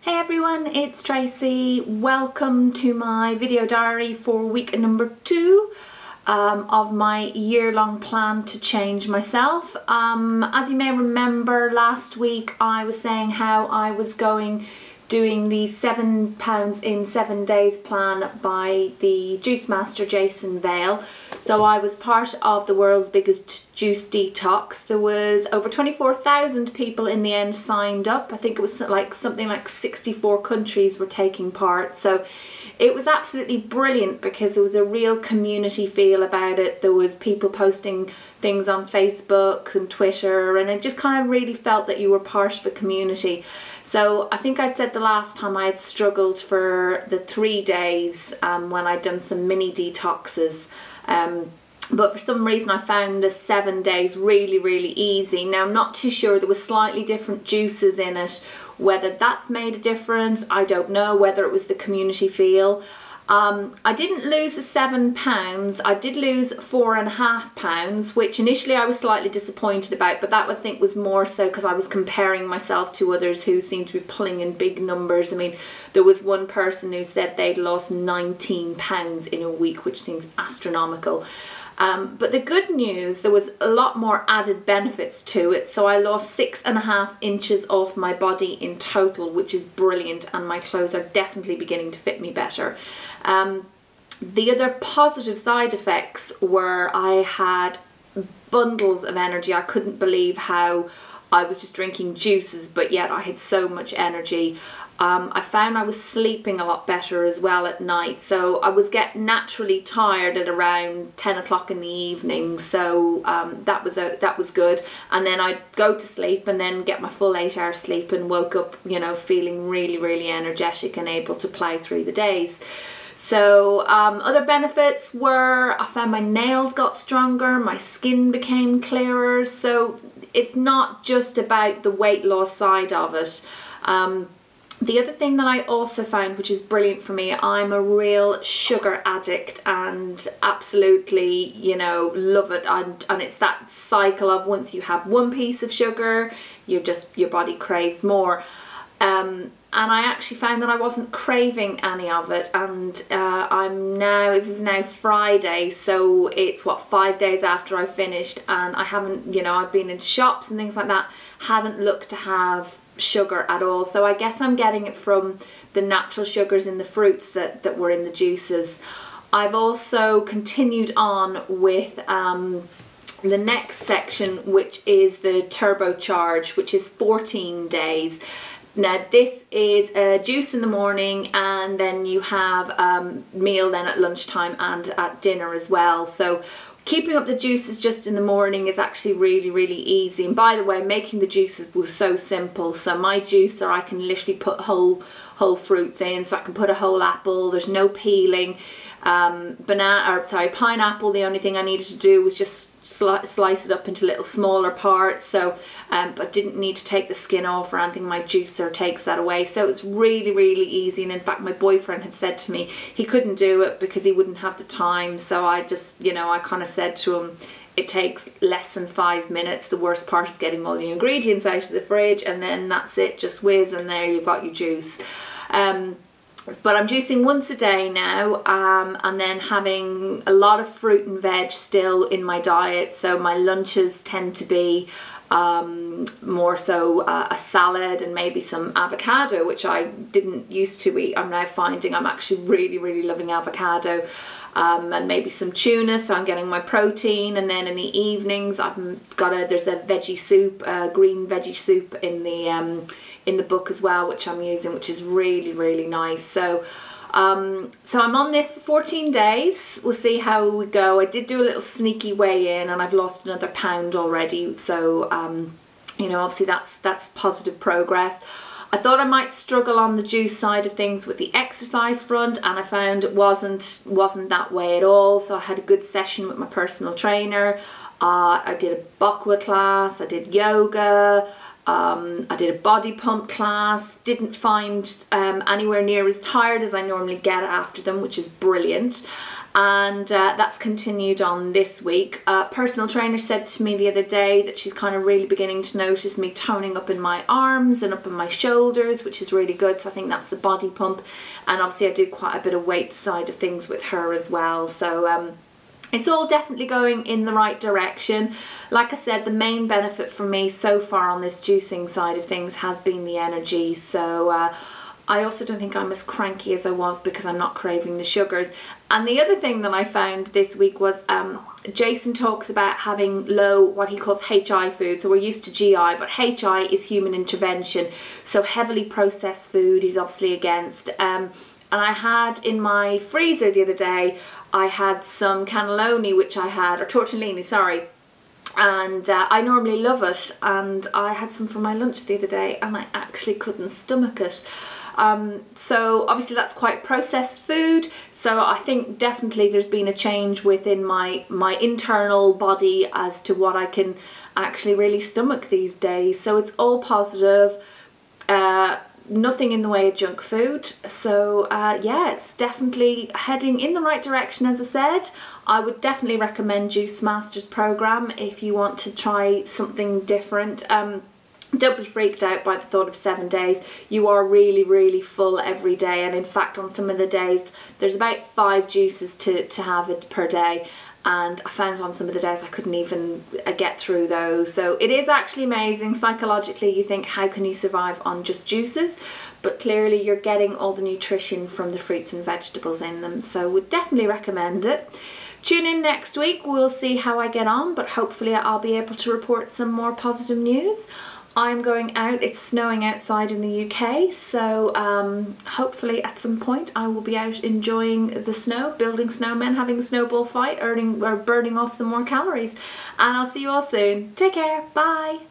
Hey everyone, it's Tracy. Welcome to my video diary for week number 2 of my year-long plan to change myself. As you may remember, last week I was saying how I was doing the 7 pounds in 7 days plan by the juice master Jason Vale. So I was part of the world's biggest juice detox. There was over 24,000 people in the end signed up. I think it was like something like 64 countries were taking part. So it was absolutely brilliant because there was a real community feel about it. There was people posting things on Facebook and Twitter, and it just kind of really felt that you were part of a community. So I think I'd said the last time I had struggled for the 3 days when I'd done some mini detoxes. But for some reason I found the 7 days really easy. Now I'm not too sure, there were slightly different juices in it. Whether that's made a difference, I don't know. Whether it was the community feel. I didn't lose the 7 pounds, I did lose 4.5 pounds, which initially I was slightly disappointed about, but that I think was more so because I was comparing myself to others who seemed to be pulling in big numbers. I mean, there was one person who said they'd lost 19 pounds in a week, which seems astronomical. But the good news, there was a lot more added benefits to it. So I lost 6.5 inches off my body in total, which is brilliant, and my clothes are definitely beginning to fit me better. The other positive side effects were I had bundles of energy. I couldn't believe how I was just drinking juices, but yet I had so much energy. I found I was sleeping a lot better as well at night, so I was getting naturally tired at around 10 o'clock in the evening, so that was good. And then I'd go to sleep and then get my full 8 hours sleep and woke up, you know, feeling really energetic and able to plow through the days. So other benefits were I found my nails got stronger, my skin became clearer. So it's not just about the weight loss side of it. The other thing that I also found, which is brilliant for me, I'm a real sugar addict and absolutely, you know, love it. And it's that cycle of once you have one piece of sugar, your body craves more. And I actually found that I wasn't craving any of it, and this is now Friday, so it's what, 5 days after I finished, and I haven't, you know, I've been in shops and things like that, haven't looked to have sugar at all. So I guess I'm getting it from the natural sugars in the fruits that were in the juices. I've also continued on with the next section, which is the turbocharge, which is 14 days. Now this is a juice in the morning, and then you have meal then at lunchtime and at dinner as well. So keeping up the juices just in the morning is actually really easy. And by the way, making the juices was so simple. So my juicer, I can literally put whole fruits in, so I can put a whole apple, there's no peeling. Pineapple, the only thing I needed to do was just slice it up into little smaller parts, so but didn't need to take the skin off or anything. My juicer takes that away, so it's really easy. And in fact, my boyfriend had said to me he couldn't do it because he wouldn't have the time, so I just, you know, I kind of said to him, it takes less than 5 minutes. The worst part is getting all the ingredients out of the fridge, and then that's it, just whiz, and there you've got your juice. But I'm juicing once a day now, and then having a lot of fruit and veg still in my diet. So my lunches tend to be more so a salad and maybe some avocado, which I didn't used to eat. I'm now finding I'm actually really loving avocado. And maybe some tuna, so I'm getting my protein. And then in the evenings there's a veggie soup, green veggie soup in the book as well, which I'm using, which is really nice. So so I'm on this for 14 days. We'll see how we go. I did do a little sneaky weigh in, and I've lost another pound already, so you know, obviously that's positive progress. I thought I might struggle on the juice side of things with the exercise front, and I found it wasn't that way at all. So I had a good session with my personal trainer. I did a Bokwa class, I did yoga, I did a body pump class. Didn't find anywhere near as tired as I normally get after them, which is brilliant. and that's continued on this week. Personal trainer said to me the other day that she's kind of really beginning to notice me toning up in my arms and up in my shoulders, which is really good. So I think that's the body pump, and obviously I do quite a bit of weight side of things with her as well. So it's all definitely going in the right direction. Like I said, the main benefit for me so far on this juicing side of things has been the energy. So I also don't think I'm as cranky as I was because I'm not craving the sugars. And the other thing that I found this week was Jason talks about having low, what he calls HI food. So we're used to GI, but HI is human intervention. So heavily processed food he's obviously against. And I had in my freezer the other day, I had some cannelloni, which I had, or tortellini, sorry. And I normally love it. And I had some for my lunch the other day and I actually couldn't stomach it. So obviously that's quite processed food, so I think definitely there's been a change within my internal body as to what I can actually really stomach these days. So it's all positive, nothing in the way of junk food. So yeah, it's definitely heading in the right direction. As I said, I would definitely recommend Juice Masters program if you want to try something different. Don't be freaked out by the thought of 7 days. You are really, really full every day, and in fact on some of the days there's about 5 juices to have it per day, and I found on some of the days I couldn't even get through those. So it is actually amazing. Psychologically you think, how can you survive on just juices? But clearly you're getting all the nutrition from the fruits and vegetables in them, so would definitely recommend it. Tune in next week, we'll see how I get on, but hopefully I'll be able to report some more positive news. I'm going out, it's snowing outside in the UK, so hopefully at some point I will be out enjoying the snow, building snowmen, having a snowball fight, burning off some more calories. And I'll see you all soon. Take care, bye!